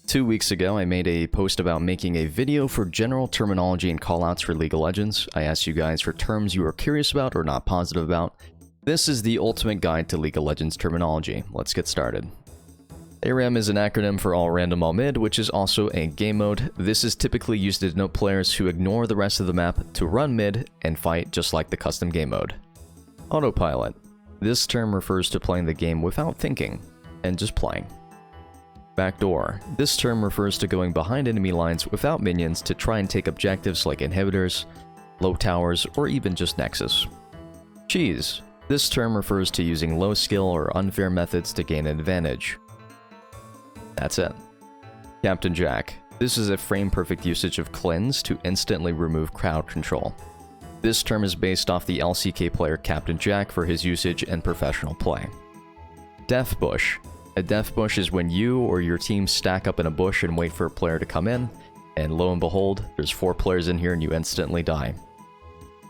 2 weeks ago, I made a post about making a video for general terminology and callouts for League of Legends. I asked you guys for terms you are curious about or not positive about. This is the ultimate guide to League of Legends terminology. Let's get started. ARAM is an acronym for All Random All Mid, which is also a game mode. This is typically used to denote players who ignore the rest of the map to run mid and fight just like the custom game mode. Autopilot. This term refers to playing the game without thinking and just playing. Backdoor. This term refers to going behind enemy lines without minions to try and take objectives like inhibitors, low towers, or even just Nexus. Cheese. This term refers to using low skill or unfair methods to gain an advantage. That's it. Captain Jack. This is a frame-perfect usage of cleanse to instantly remove crowd control. This term is based off the LCK player Captain Jack for his usage in professional play. Death Bush. A death bush is when you or your team stack up in a bush and wait for a player to come in, and lo and behold, there's 4 players in here and you instantly die.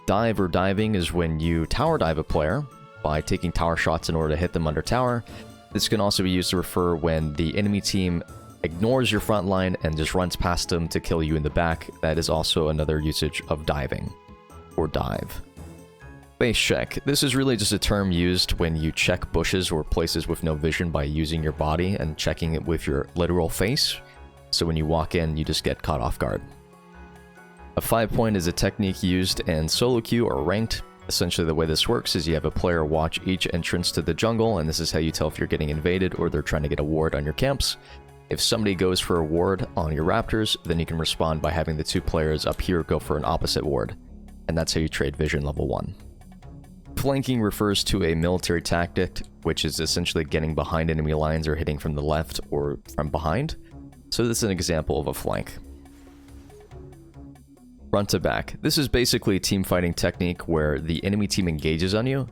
Dive or diving is when you tower dive a player by taking tower shots in order to hit them under tower. This can also be used to refer when the enemy team ignores your front line and just runs past them to kill you in the back. That is also another usage of diving, or dive. FACECHECK. This is really just a term used when you check bushes or places with no vision by using your body and checking it with your literal face. So when you walk in, you just get caught off guard. A 5-point is a technique used in solo queue or ranked. Essentially the way this works is you have a player watch each entrance to the jungle, and this is how you tell if you're getting invaded or they're trying to get a ward on your camps. If somebody goes for a ward on your raptors, then you can respond by having the 2 players up here go for an opposite ward. And that's how you trade vision level 1. Flanking refers to a military tactic, which is essentially getting behind enemy lines or hitting from the left or from behind. So this is an example of a flank. Front to back. This is basically a team fighting technique where the enemy team engages on you,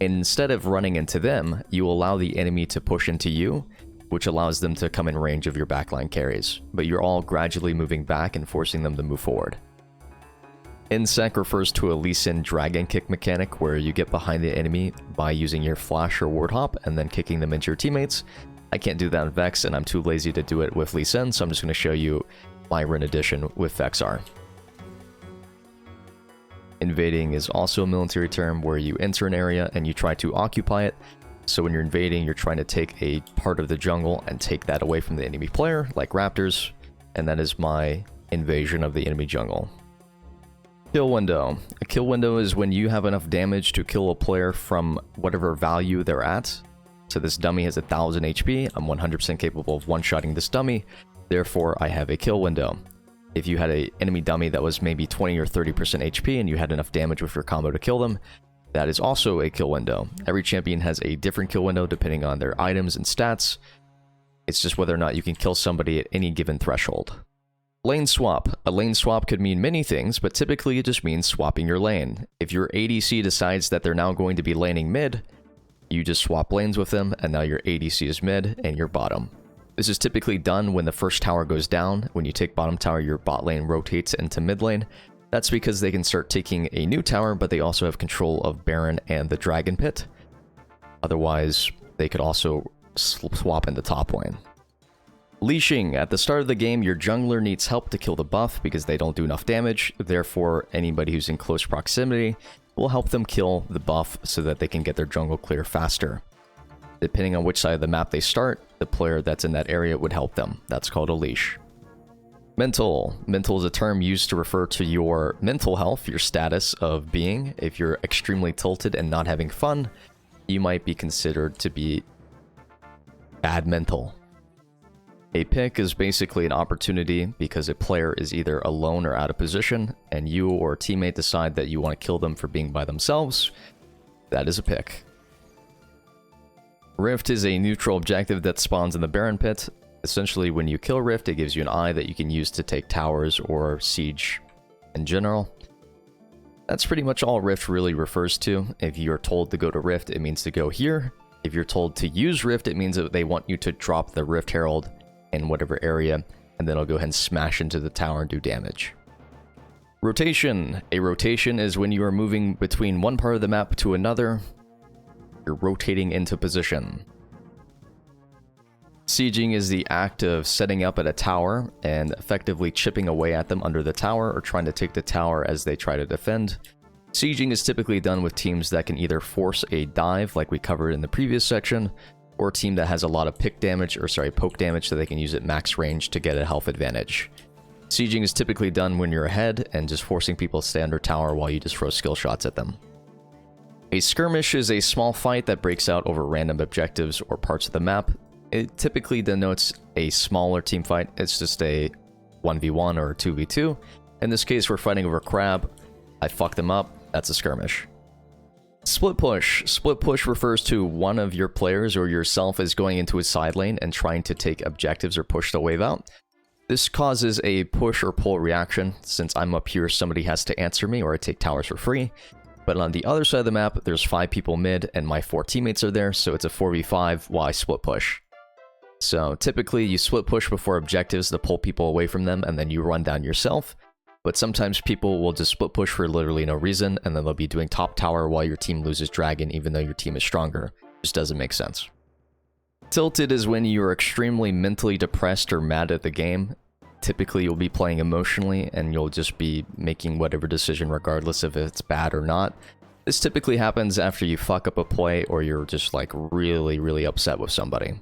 and instead of running into them, you allow the enemy to push into you, which allows them to come in range of your backline carries, but you're all gradually moving back and forcing them to move forward. INSEC refers to a Lee Sin dragon kick mechanic where you get behind the enemy by using your flash or ward hop and then kicking them into your teammates. I can't do that in Vex and I'm too lazy to do it with Lee Sin, so I'm just going to show you my Rin edition with Vexar. Invading is also a military term where you enter an area and you try to occupy it. So when you're invading, you're trying to take a part of the jungle and take that away from the enemy player, like raptors, and that is my invasion of the enemy jungle. Kill window. A kill window is when you have enough damage to kill a player from whatever value they're at. So this dummy has 1000 HP. I'm 100% capable of one-shotting this dummy. Therefore, I have a kill window. If you had an enemy dummy that was maybe 20 or 30% HP and you had enough damage with your combo to kill them, that is also a kill window. Every champion has a different kill window depending on their items and stats. It's just whether or not you can kill somebody at any given threshold. Lane swap. A lane swap could mean many things, but typically it just means swapping your lane. If your ADC decides that they're now going to be laning mid, you just swap lanes with them, and now your ADC is mid and you're bottom. This is typically done when the first tower goes down. When you take bottom tower, your bot lane rotates into mid lane. That's because they can start taking a new tower, but they also have control of Baron and the Dragon Pit. Otherwise, they could also swap into top lane. Leashing. At the start of the game, your jungler needs help to kill the buff because they don't do enough damage. Therefore, anybody who's in close proximity will help them kill the buff so that they can get their jungle clear faster. Depending on which side of the map they start, the player that's in that area would help them. That's called a leash. Mental. Mental is a term used to refer to your mental health, your status of being. If you're extremely tilted and not having fun, you might be considered to be bad mental. A pick is basically an opportunity because a player is either alone or out of position, and you or a teammate decide that you want to kill them for being by themselves. That is a pick. Rift is a neutral objective that spawns in the Baron Pit. Essentially, when you kill Rift, it gives you an eye that you can use to take towers or siege in general. That's pretty much all Rift really refers to. If you're told to go to Rift, it means to go here. If you're told to use Rift, it means that they want you to drop the Rift Herald in whatever area, and then it'll go ahead and smash into the tower and do damage. Rotation. A rotation is when you are moving between one part of the map to another. You're rotating into position. Sieging is the act of setting up at a tower and effectively chipping away at them under the tower or trying to take the tower as they try to defend. Sieging is typically done with teams that can either force a dive like we covered in the previous section, or a team that has a lot of poke damage so they can use it max range to get a health advantage. Sieging is typically done when you're ahead and just forcing people to stay under tower while you just throw skill shots at them. A skirmish is a small fight that breaks out over random objectives or parts of the map. It typically denotes a smaller team fight. It's just a 1v1 or a 2v2. In this case, we're fighting over crab. I fucked them up. That's a skirmish. Split push. Split push refers to one of your players or yourself is going into a side lane and trying to take objectives or push the wave out. This causes a push or pull reaction. Since I'm up here, somebody has to answer me or I take towers for free. But on the other side of the map, there's 5 people mid and my 4 teammates are there, so it's a 4v5 while I split push. So typically you split push before objectives to pull people away from them and then you run down yourself. But sometimes people will just split push for literally no reason and then they'll be doing top tower while your team loses dragon even though your team is stronger. Just doesn't make sense. Tilted is when you're extremely mentally depressed or mad at the game. Typically you'll be playing emotionally and you'll just be making whatever decision regardless if it's bad or not. This typically happens after you fuck up a play or you're just like really upset with somebody.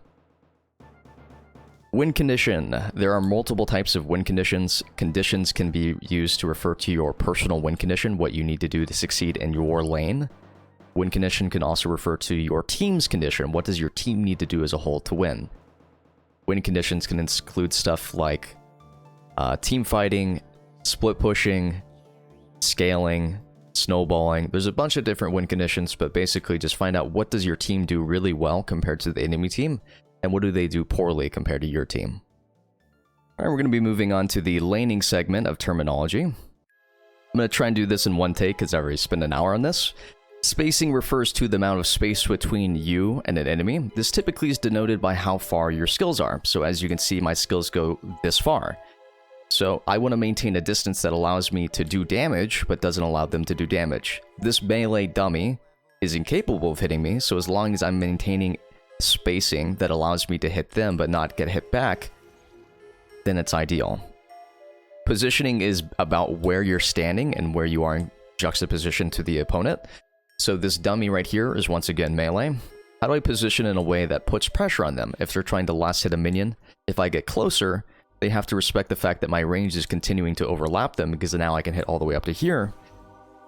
Win condition. There are multiple types of win conditions. Conditions can be used to refer to your personal win condition, what you need to do to succeed in your lane. Win condition can also refer to your team's condition. What does your team need to do as a whole to win? Win conditions can include stuff like team fighting, split pushing, scaling, snowballing. There's a bunch of different win conditions, but basically just find out what does your team do really well compared to the enemy team, and what do they do poorly compared to your team. Alright, we're going to be moving on to the laning segment of terminology. I'm going to try and do this in one take because I've already spent an hour on this. Spacing refers to the amount of space between you and an enemy. This typically is denoted by how far your skills are. So as you can see, my skills go this far. So I want to maintain a distance that allows me to do damage, but doesn't allow them to do damage. This melee dummy is incapable of hitting me, so as long as I'm maintaining spacing that allows me to hit them but not get hit back, then it's ideal. Positioning is about where you're standing and where you are in juxtaposition to the opponent. So this dummy right here is once again melee. How do I position in a way that puts pressure on them? If they're trying to last hit a minion, if I get closer, they have to respect the fact that my range is continuing to overlap them because now I can hit all the way up to here.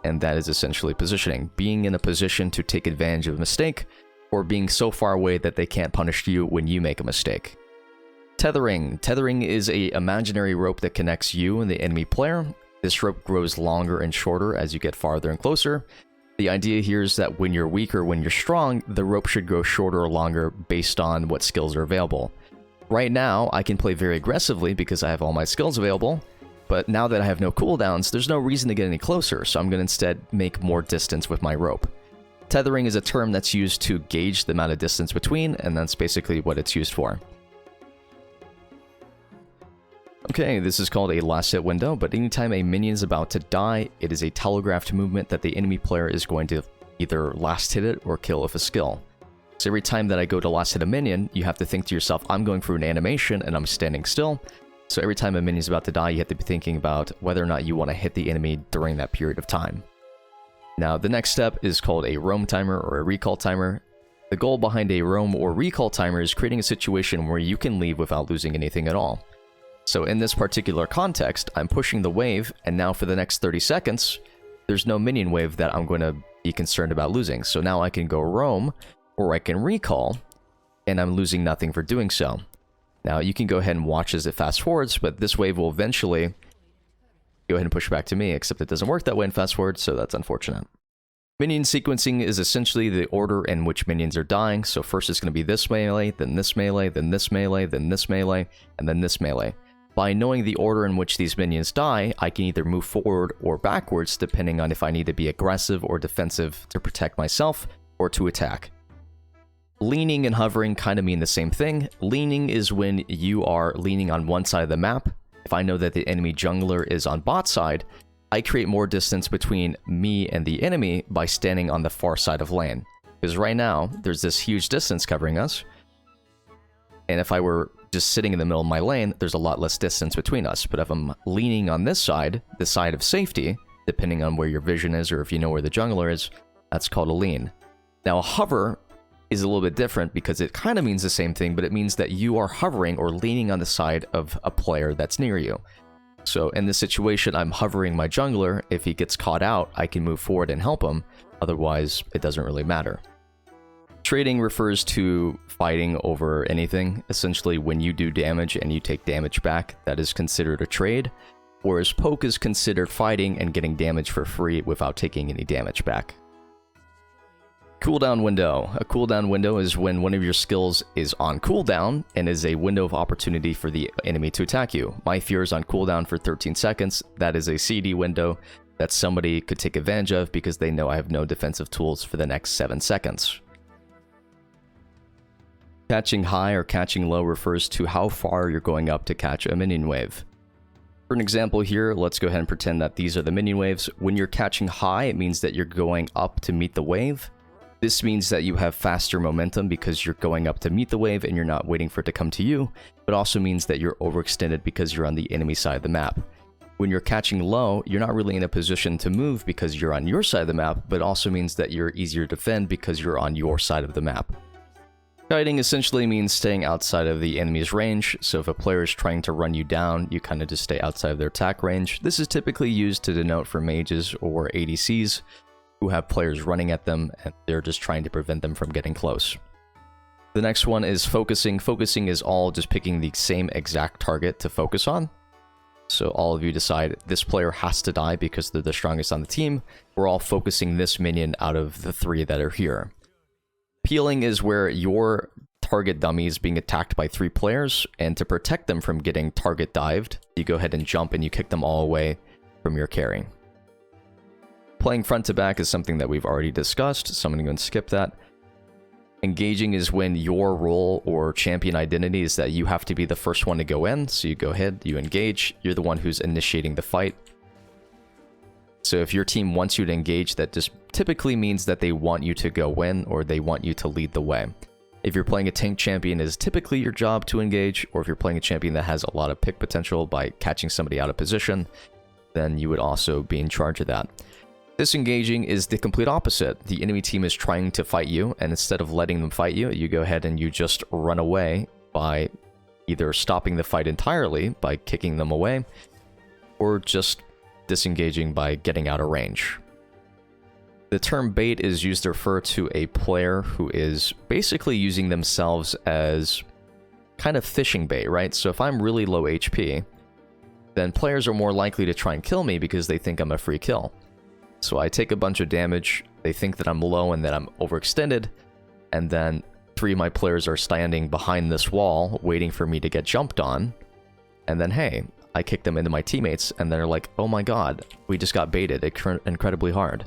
And that is essentially positioning. Being in a position to take advantage of a mistake, or being so far away that they can't punish you when you make a mistake. Tethering. Tethering is an imaginary rope that connects you and the enemy player. This rope grows longer and shorter as you get farther and closer. The idea here is that when you're weak or when you're strong, the rope should grow shorter or longer based on what skills are available. Right now, I can play very aggressively because I have all my skills available, but now that I have no cooldowns, there's no reason to get any closer, so I'm going to instead make more distance with my rope. Tethering is a term that's used to gauge the amount of distance between, and that's basically what it's used for. Okay, this is called a last hit window, but anytime a minion is about to die, it is a telegraphed movement that the enemy player is going to either last hit it or kill with a skill. So every time that I go to last hit a minion, you have to think to yourself, I'm going through an animation and I'm standing still. So every time a minion is about to die, you have to be thinking about whether or not you want to hit the enemy during that period of time. Now, the next step is called a roam timer or a recall timer. The goal behind a roam or recall timer is creating a situation where you can leave without losing anything at all. So in this particular context, I'm pushing the wave, and now for the next 30 seconds, there's no minion wave that I'm going to be concerned about losing. So now I can go roam, or I can recall, and I'm losing nothing for doing so. Now, you can go ahead and watch as it fast forwards, but this wave will eventually go ahead and push back to me, except it doesn't work that way in fast forward, so that's unfortunate. Minion sequencing is essentially the order in which minions are dying. So first it's going to be this melee, then this melee, then this melee, then this melee, and then this melee. By knowing the order in which these minions die, I can either move forward or backwards depending on if I need to be aggressive or defensive to protect myself or to attack. Leaning and hovering kind of mean the same thing. Leaning is when you are leaning on one side of the map. If I know that the enemy jungler is on bot side, I create more distance between me and the enemy by standing on the far side of lane. Because right now, there's this huge distance covering us. And if I were just sitting in the middle of my lane, there's a lot less distance between us. But if I'm leaning on this side, the side of safety, depending on where your vision is or if you know where the jungler is, that's called a lean. Now, a hover is a little bit different because it kind of means the same thing, but it means that you are hovering or leaning on the side of a player that's near you. So in this situation, I'm hovering my jungler. If he gets caught out, I can move forward and help him. Otherwise, it doesn't really matter. Trading refers to fighting over anything. Essentially, when you do damage and you take damage back, that is considered a trade. Whereas poke is considered fighting and getting damage for free without taking any damage back. Cooldown window. A cooldown window is when one of your skills is on cooldown and is a window of opportunity for the enemy to attack you. My Fear is on cooldown for 13 seconds. That is a CD window that somebody could take advantage of because they know I have no defensive tools for the next 7 seconds. Catching high or catching low refers to how far you're going up to catch a minion wave. For an example here, let's go ahead and pretend that these are the minion waves. When you're catching high, it means that you're going up to meet the wave. This means that you have faster momentum because you're going up to meet the wave and you're not waiting for it to come to you, but also means that you're overextended because you're on the enemy side of the map. When you're catching low, you're not really in a position to move because you're on your side of the map, but also means that you're easier to defend because you're on your side of the map. Kiting essentially means staying outside of the enemy's range, so if a player is trying to run you down, you kind of just stay outside of their attack range. This is typically used to denote for mages or ADCs, who have players running at them, and they're just trying to prevent them from getting close. The next one is focusing. Focusing is all just picking the same exact target to focus on. So all of you decide this player has to die because they're the strongest on the team. We're all focusing this minion out of the 3 that are here. Peeling is where your target dummy is being attacked by 3 players, and to protect them from getting target dived, you go ahead and jump and you kick them all away from your carry. Playing front to back is something that we've already discussed, so I'm going to skip that. Engaging is when your role or champion identity is that you have to be the first one to go in, so you go ahead, you engage, you're the one who's initiating the fight. So if your team wants you to engage, that just typically means that they want you to go in or they want you to lead the way. If you're playing a tank champion, it is typically your job to engage, or if you're playing a champion that has a lot of pick potential by catching somebody out of position, then you would also be in charge of that. Disengaging is the complete opposite. The enemy team is trying to fight you, and instead of letting them fight you, you go ahead and you just run away by either stopping the fight entirely by kicking them away, or just disengaging by getting out of range. The term bait is used to refer to a player who is basically using themselves as kind of fishing bait, right? So if I'm really low HP, then players are more likely to try and kill me because they think I'm a free kill. So I take a bunch of damage, they think that I'm low and that I'm overextended, and then 3 of my players are standing behind this wall waiting for me to get jumped on, and then hey, I kick them into my teammates, and they're like, oh my god, we just got baited incredibly hard.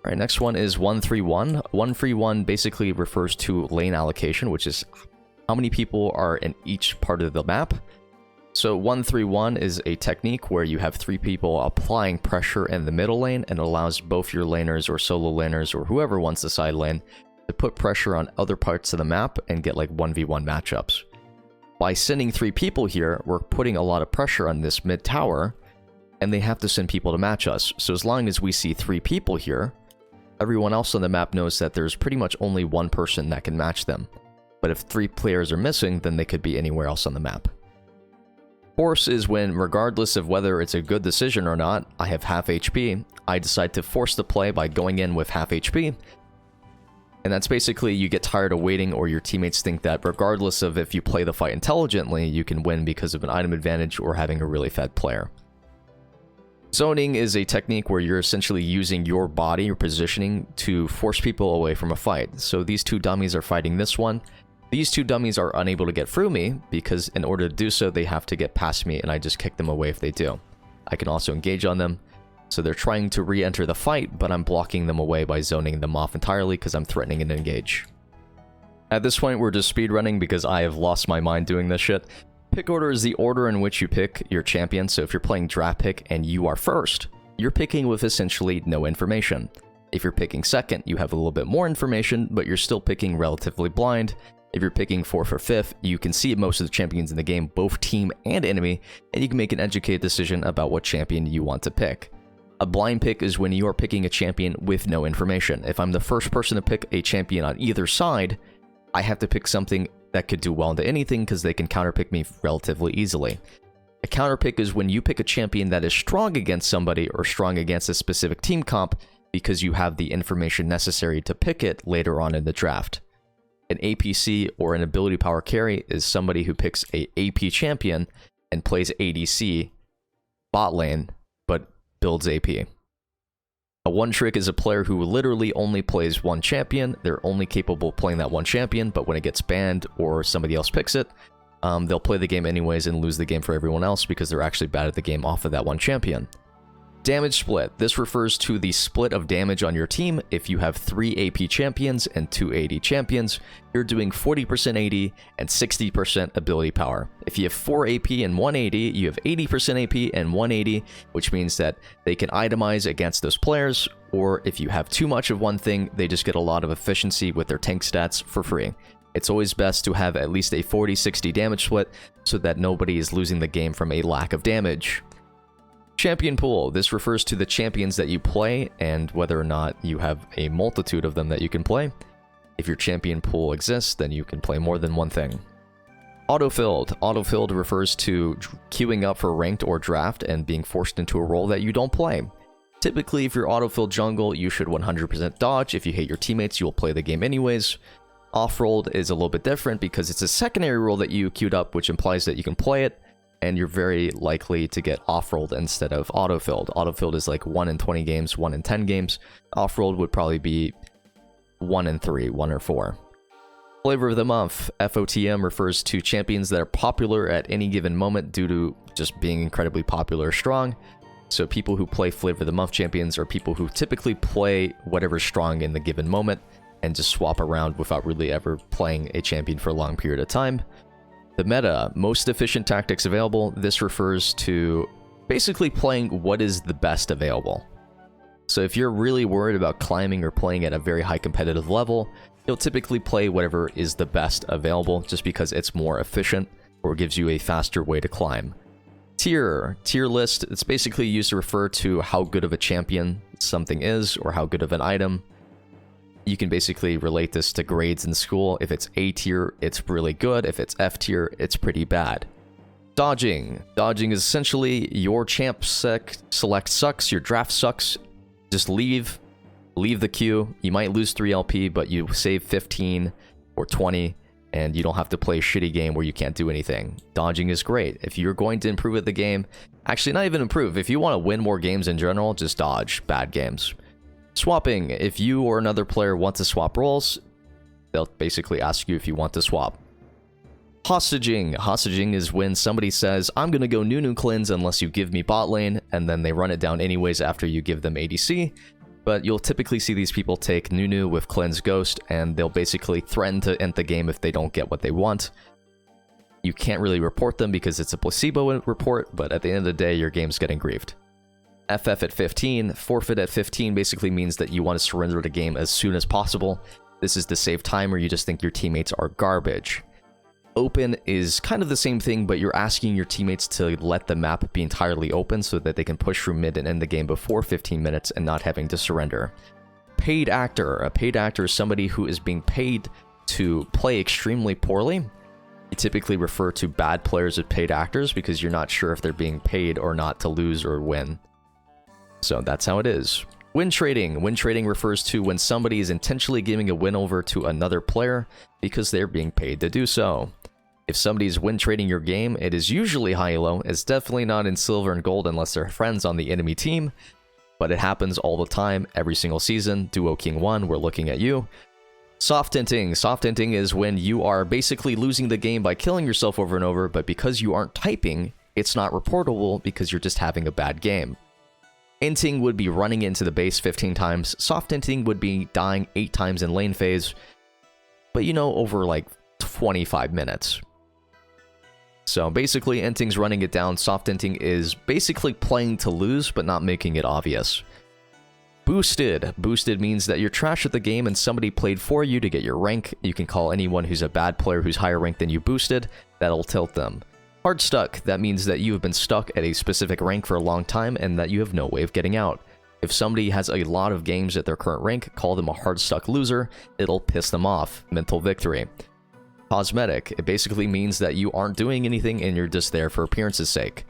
Alright, next one is 1-3-1. 1-3-1 basically refers to lane allocation, which is how many people are in each part of the map. So 1-3-1 is a technique where you have 3 people applying pressure in the middle lane, and it allows both your laners or solo laners or whoever wants the side lane to put pressure on other parts of the map and get like 1v1 matchups. By sending 3 people here, we're putting a lot of pressure on this mid tower, and they have to send people to match us. So as long as we see 3 people here, everyone else on the map knows that there's pretty much only 1 person that can match them. But if 3 players are missing, then they could be anywhere else on the map. Force is when, regardless of whether it's a good decision or not, I have half HP, I decide to force the play by going in with half HP. And that's basically you get tired of waiting, or your teammates think that regardless of if you play the fight intelligently, you can win because of an item advantage or having a really fed player. Zoning is a technique where you're essentially using your body or positioning to force people away from a fight. So these 2 dummies are fighting this one. These 2 dummies are unable to get through me because in order to do so, they have to get past me, and I just kick them away if they do. I can also engage on them. So they're trying to re-enter the fight, but I'm blocking them away by zoning them off entirely because I'm threatening an engage. At this point, we're just speedrunning because I have lost my mind doing this shit. Pick order is the order in which you pick your champion. So if you're playing draft pick and you are first, you're picking with essentially no information. If you're picking second, you have a little bit more information, but you're still picking relatively blind. If you're picking 4th or 5th, you can see most of the champions in the game, both team and enemy, and you can make an educated decision about what champion you want to pick. A blind pick is when you are picking a champion with no information. If I'm the first person to pick a champion on either side, I have to pick something that could do well into anything because they can counterpick me relatively easily. A counterpick is when you pick a champion that is strong against somebody or strong against a specific team comp because you have the information necessary to pick it later on in the draft. An APC or an ability power carry is somebody who picks a AP champion and plays ADC bot lane, but builds AP. A one trick is a player who literally only plays one champion. They're only capable of playing that one champion, but when it gets banned or somebody else picks it, they'll play the game anyways and lose the game for everyone else because they're actually bad at the game off of that one champion. Damage split. This refers to the split of damage on your team. If you have 3 AP champions and 2 AD champions, you're doing 40% AD and 60% ability power. If you have 4 AP and 1 AD, you have 80% AP and 1 AD, which means that they can itemize against those players, or if you have too much of one thing, they just get a lot of efficiency with their tank stats for free. It's always best to have at least a 40-60 damage split so that nobody is losing the game from a lack of damage. Champion pool. This refers to the champions that you play and whether or not you have a multitude of them that you can play. If your champion pool exists, then you can play more than one thing. Autofilled. Autofilled refers to queuing up for ranked or draft and being forced into a role that you don't play. Typically, if you're autofilled jungle, you should 100% dodge. If you hate your teammates, you'll play the game anyways. Off-rolled is a little bit different because it's a secondary role that you queued up, which implies that you can play it, and you're very likely to get off-rolled instead of autofilled. Autofilled is like 1 in 20 games, 1 in 10 games. Off-rolled would probably be 1 in 3, 1 or 4. Flavor of the month. FOTM refers to champions that are popular at any given moment due to just being incredibly popular or strong. So people who play Flavor of the Month champions are people who typically play whatever's strong in the given moment and just swap around without really ever playing a champion for a long period of time. The meta, most efficient tactics available. This refers to basically playing what is the best available. So if you're really worried about climbing or playing at a very high competitive level, you'll typically play whatever is the best available just because it's more efficient or gives you a faster way to climb. Tier list, it's basically used to refer to how good of a champion something is or how good of an item. You can basically relate this to grades in school. If it's A tier, it's really good. If it's F tier, it's pretty bad. Dodging. Dodging is essentially your champ select sucks, your draft sucks. Just leave the queue. You might lose 3 LP, but you save 15 or 20, and you don't have to play a shitty game where you can't do anything. Dodging is great. If you're going to improve at the game, actually not even improve, if you want to win more games in general, just dodge bad games. Swapping. If you or another player want to swap roles, they'll basically ask you if you want to swap. Hostaging. Hostaging is when somebody says, I'm going to go Nunu cleanse unless you give me bot lane, and then they run it down anyways after you give them ADC. But you'll typically see these people take Nunu with cleanse ghost, and they'll basically threaten to end the game if they don't get what they want. You can't really report them because it's a placebo report, but at the end of the day, your game's getting griefed. FF at 15, forfeit at 15 basically means that you want to surrender the game as soon as possible. This is to save time or you just think your teammates are garbage. Open is kind of the same thing, but you're asking your teammates to let the map be entirely open so that they can push through mid and end the game before 15 minutes and not having to surrender. Paid actor. A paid actor is somebody who is being paid to play extremely poorly. You typically refer to bad players as paid actors because you're not sure if they're being paid or not to lose or win. So that's how it is. Win trading. Win trading refers to when somebody is intentionally giving a win over to another player because they're being paid to do so. If somebody's win trading your game, it is usually high-elo. It's definitely not in silver and gold unless they're friends on the enemy team, but it happens all the time, every single season. Duo King 1, we're looking at you. Soft hinting. Soft hinting is when you are basically losing the game by killing yourself over and over, but because you aren't typing, it's not reportable because you're just having a bad game. Inting would be running into the base 15 times. Soft inting would be dying 8 times in lane phase, but you know, over like 25 minutes. So basically, inting's running it down. Soft inting is basically playing to lose, but not making it obvious. Boosted. Boosted means that you're trash at the game and somebody played for you to get your rank. You can call anyone who's a bad player who's higher ranked than you boosted. That'll tilt them. Hard stuck. That means that you have been stuck at a specific rank for a long time and that you have no way of getting out. If somebody has a lot of games at their current rank, call them a hard stuck loser. It'll piss them off. Mental victory. Cosmetic. It basically means that you aren't doing anything and you're just there for appearance's sake.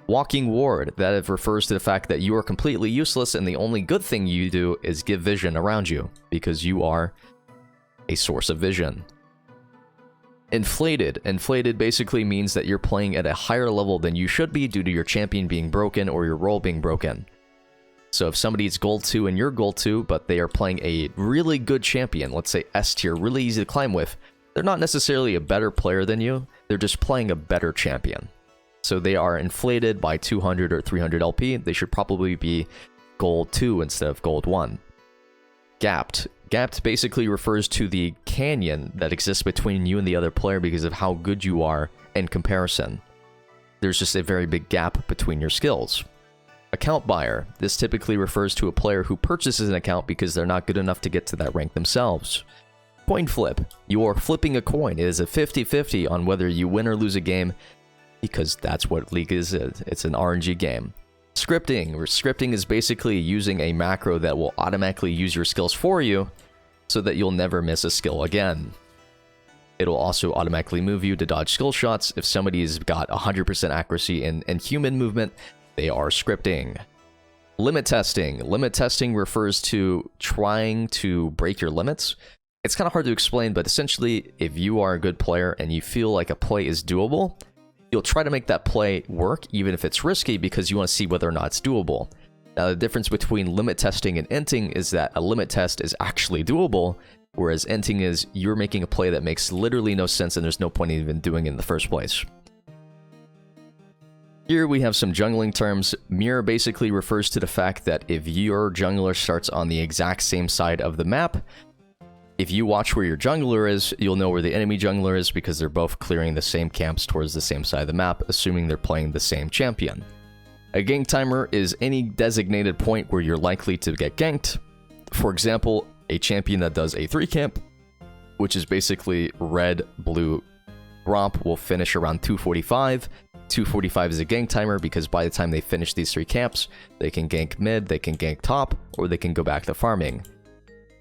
Walking ward. That refers to the fact that you are completely useless and the only good thing you do is give vision around you because you are a source of vision. Inflated. Inflated basically means that you're playing at a higher level than you should be due to your champion being broken or your role being broken. So if somebody's gold 2 and you're gold 2, but they are playing a really good champion, let's say S tier, really easy to climb with, they're not necessarily a better player than you, they're just playing a better champion. So they are inflated by 200 or 300 LP, they should probably be gold 2 instead of gold 1. Gapped. Gapped basically refers to the canyon that exists between you and the other player because of how good you are in comparison. There's just a very big gap between your skills. Account buyer. This typically refers to a player who purchases an account because they're not good enough to get to that rank themselves. Coin flip. You are flipping a coin. It is a 50-50 on whether you win or lose a game because that's what League is. It's an RNG game. Scripting. Scripting is basically using a macro that will automatically use your skills for you so that you'll never miss a skill again. It'll also automatically move you to dodge skill shots. If somebody's got 100% accuracy in human movement, they are scripting. Limit testing. Limit testing refers to trying to break your limits. It's kind of hard to explain, but essentially, if you are a good player and you feel like a play is doable, you'll try to make that play work, even if it's risky, because you want to see whether or not it's doable. Now, the difference between limit testing and inting is that a limit test is actually doable, whereas inting is you're making a play that makes literally no sense and there's no point in even doing it in the first place. Here we have some jungling terms. Mirror basically refers to the fact that if your jungler starts on the exact same side of the map, if you watch where your jungler is, you'll know where the enemy jungler is because they're both clearing the same camps towards the same side of the map, assuming they're playing the same champion. A gank timer is any designated point where you're likely to get ganked. For example, a champion that does a 3 camp, which is basically red, blue, romp, will finish around 245. 245 is a gank timer because by the time they finish these 3 camps, they can gank mid, they can gank top, or they can go back to farming.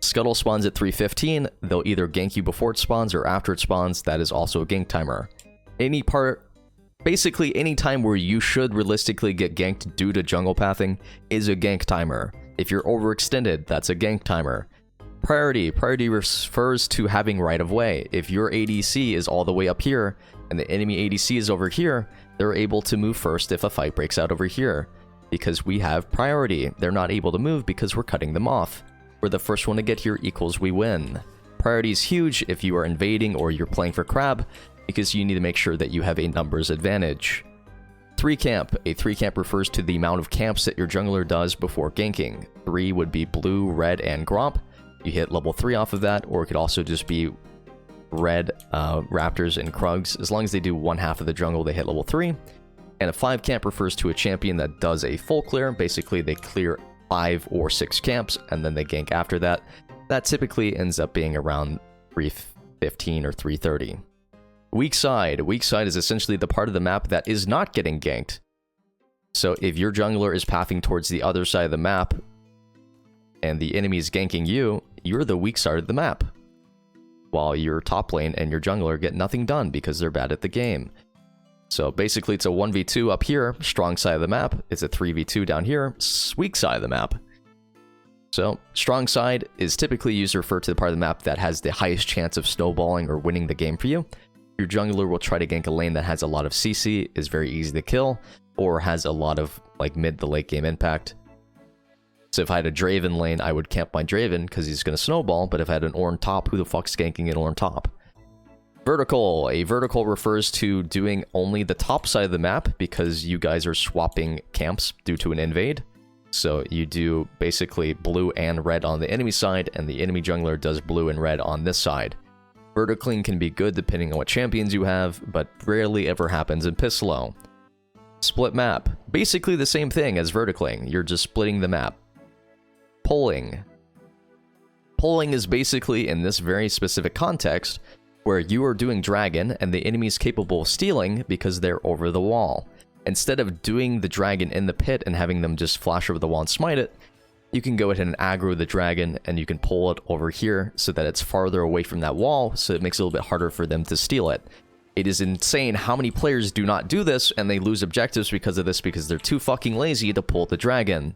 Scuttle spawns at 315, they'll either gank you before it spawns or after it spawns, that is also a gank timer. Basically any time where you should realistically get ganked due to jungle pathing is a gank timer. If you're overextended, that's a gank timer. Priority refers to having right of way. If your ADC is all the way up here and the enemy ADC is over here, they're able to move first if a fight breaks out over here. Because we have priority. They're not able to move because we're cutting them off. We're the first one to get here equals we win. Priority is huge if you are invading or you're playing for crab, because you need to make sure that you have a numbers advantage. 3 camp. A 3 camp refers to the amount of camps that your jungler does before ganking. 3 would be blue, red, and gromp. You hit level 3 off of that, or it could also just be red, raptors, and krugs. As long as they do one half of the jungle, they hit level 3. And a 5 camp refers to a champion that does a full clear. Basically, they clear 5 or 6 camps, and then they gank after that. That typically ends up being around 315 or 330. Weak side. Weak side is essentially the part of the map that is not getting ganked. So if your jungler is pathing towards the other side of the map, and the enemy is ganking you, you're the weak side of the map. While your top lane and your jungler get nothing done because they're bad at the game. So basically it's a 1v2 up here, strong side of the map. It's a 3v2 down here, weak side of the map. So strong side is typically used to refer to the part of the map that has the highest chance of snowballing or winning the game for you. Your jungler will try to gank a lane that has a lot of CC, is very easy to kill, or has a lot of like mid to late game impact. So if I had a Draven lane, I would camp my Draven because he's going to snowball, but if I had an Ornn top, who the fuck's ganking an Ornn top? Vertical. A vertical refers to doing only the top side of the map because you guys are swapping camps due to an invade. So you do basically blue and red on the enemy side, and the enemy jungler does blue and red on this side. Verticling can be good depending on what champions you have, but rarely ever happens in Pistolo. Split map. Basically the same thing as verticling, you're just splitting the map. pulling. Pulling is basically, in this very specific context, where you are doing dragon and the enemy is capable of stealing because they're over the wall. Instead of doing the dragon in the pit and having them just flash over the wall and smite it, you can go ahead and aggro the dragon and you can pull it over here so that it's farther away from that wall, so it makes it a little bit harder for them to steal it. It is insane how many players do not do this and they lose objectives because of this, because they're too fucking lazy to pull the dragon.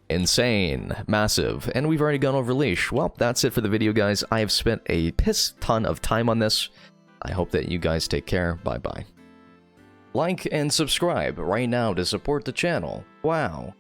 Insane. Massive. And we've already gone over leash. Well, that's it for the video, guys. I have spent a piss ton of time on this. I hope that you guys take care. Bye-bye. Like and subscribe right now to support the channel. Wow.